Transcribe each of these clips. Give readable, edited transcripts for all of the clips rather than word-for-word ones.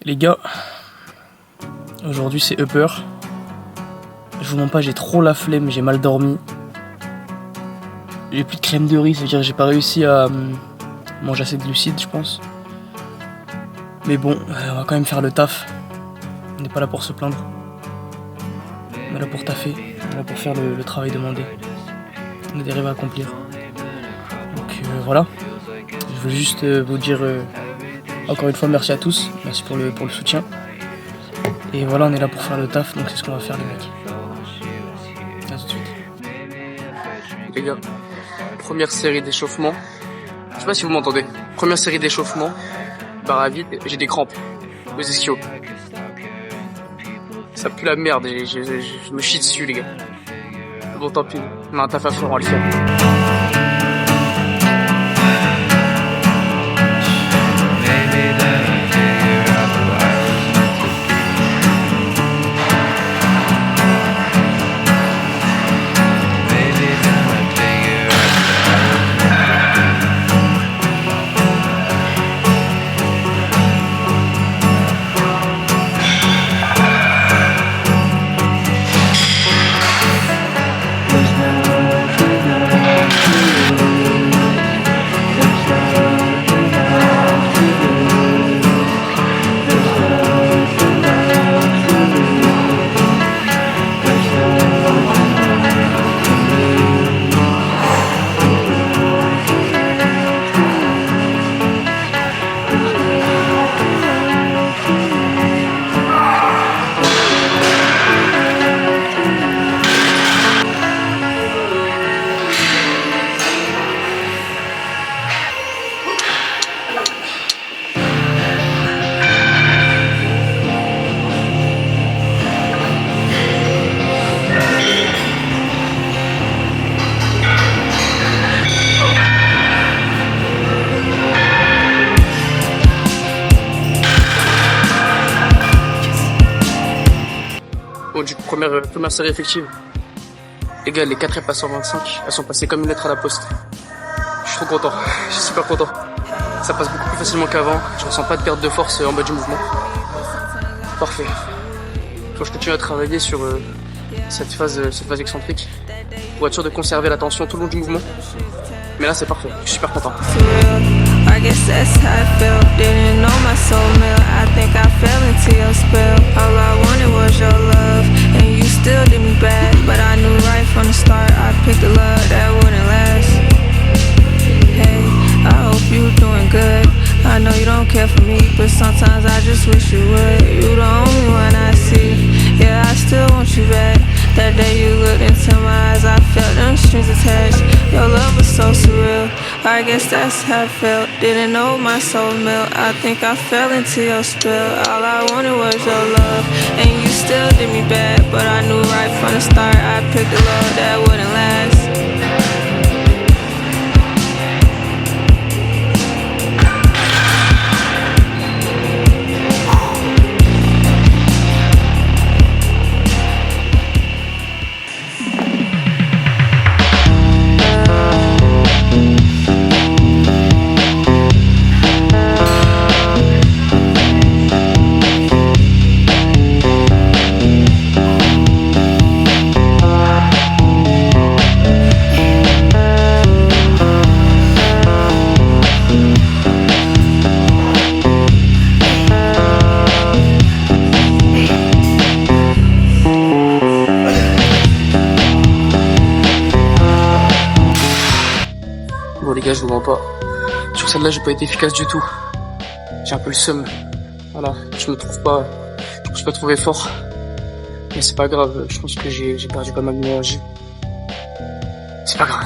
Les gars, aujourd'hui c'est Upper. Je vous mens pas, j'ai trop la flemme, j'ai mal dormi. J'ai plus de crème de riz, ça veut dire que j'ai pas réussi à manger assez de glucides, je pense. Mais bon, on va quand même faire le taf. On n'est pas là pour se plaindre. On est là pour taffer, on est là pour faire le travail demandé. On a des rêves à accomplir. Donc voilà, je veux juste vous dire encore une fois merci à tous, merci pour le soutien. Et voilà, on est là pour faire le taf, donc c'est ce qu'on va faire les mecs. À tout de suite. Les gars, première série d'échauffement. Je sais pas si vous m'entendez. Première série d'échauffement. Barre à vide, j'ai des crampes aux ischios. Ça pue la merde, je me chie dessus les gars. Bon tant pis, on a un taf à faire, on va le faire. Bon, du coup, première série effective. Les gars, les 4 reps à 125, elles sont passées comme une lettre à la poste. Je suis trop content, je suis super content. Ça passe beaucoup plus facilement qu'avant, je ressens pas de perte de force en bas du mouvement. Parfait. Faut que je continue à travailler sur cette phase excentrique pour être sûr de conserver la tension tout le long du mouvement. Mais là, c'est parfait, je suis super content. I guess that's how I felt. Didn't know my soul melt. I think I fell into your spell. All I wanted was your love, and you still did me bad. But I knew right from the start I picked a love that wouldn't last. Hey, I hope you doing good. I know you don't care for me, but sometimes I just wish you would. You the only one I see. Yeah, I still want you back. That day you looked into my eyes, I felt them strings attached. Your love was so surreal. I guess that's how I felt. Didn't know my soul melt. I think I fell into your spell. All I wanted was your love, and you still did me bad. But I knew right from the start I picked a love that wouldn't last. Bon les gars, je vous mens pas. Sur celle-là, j'ai pas été efficace du tout. J'ai un peu le seum. Voilà, je me suis pas trouvé fort. Mais c'est pas grave, je pense que j'ai perdu pas mal d'énergie. C'est pas grave.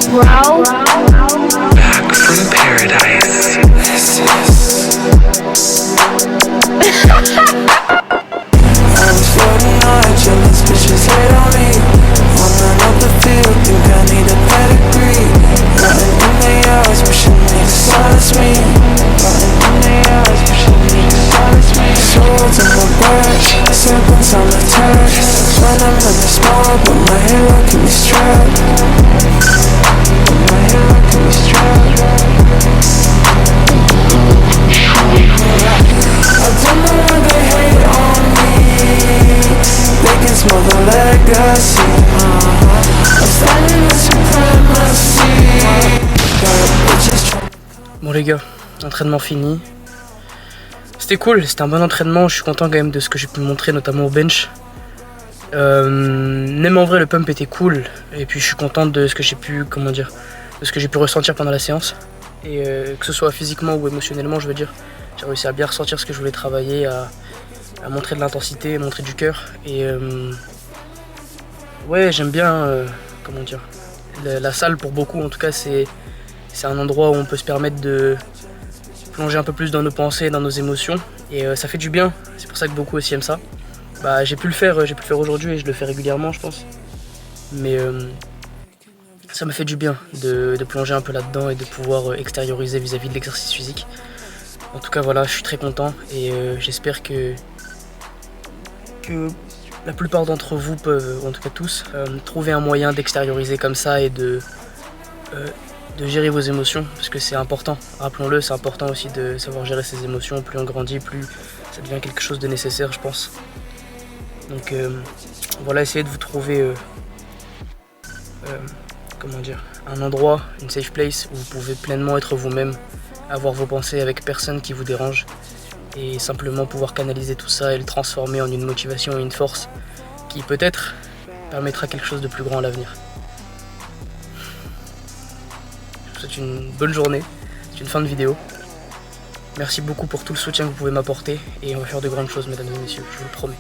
Back from paradise. I was floating on jealous bitches hate on me. Running up the field, think I need a pedigree. Running in the yards, wishing they could silence me. Running in the yards, wishing they could silence me. Swords in my back, serpents on the tag. When I'm in the small, but my hero can be strapped. But my hero can be strapped. I don't know why they hate on me. They can smell the legacy. I'm standing in supremacy. Bon les gars, entraînement fini. C'était cool, c'était un bon entraînement, je suis content quand même de ce que j'ai pu montrer, notamment au bench. Même en vrai le pump était cool, et puis je suis content de ce que j'ai pu, de ce que j'ai pu ressentir pendant la séance. Et que ce soit physiquement ou émotionnellement, je veux dire, j'ai réussi à bien ressentir ce que je voulais travailler, à montrer de l'intensité, montrer du cœur. Et ouais, j'aime bien, la salle pour beaucoup en tout cas, c'est un endroit où on peut se permettre de plonger un peu plus dans nos pensées, dans nos émotions, et ça fait du bien. C'est pour ça que beaucoup aussi aiment ça. Bah, j'ai pu le faire aujourd'hui et je le fais régulièrement, je pense. Mais ça me fait du bien de plonger un peu là-dedans et de pouvoir extérioriser vis-à-vis de l'exercice physique. En tout cas, voilà, je suis très content et j'espère que la plupart d'entre vous peuvent, en tout cas tous, trouver un moyen d'extérioriser comme ça et de gérer vos émotions, parce que c'est important, rappelons-le, c'est important aussi de savoir gérer ses émotions. Plus on grandit, plus ça devient quelque chose de nécessaire, je pense. Donc voilà, essayez de vous trouver un endroit, une safe place où vous pouvez pleinement être vous-même, avoir vos pensées avec personne qui vous dérange, et simplement pouvoir canaliser tout ça et le transformer en une motivation et une force qui peut-être permettra quelque chose de plus grand à l'avenir. Je vous souhaite une bonne journée, c'est une fin de vidéo. Merci beaucoup pour tout le soutien que vous pouvez m'apporter et on va faire de grandes choses, mesdames et messieurs, je vous le promets.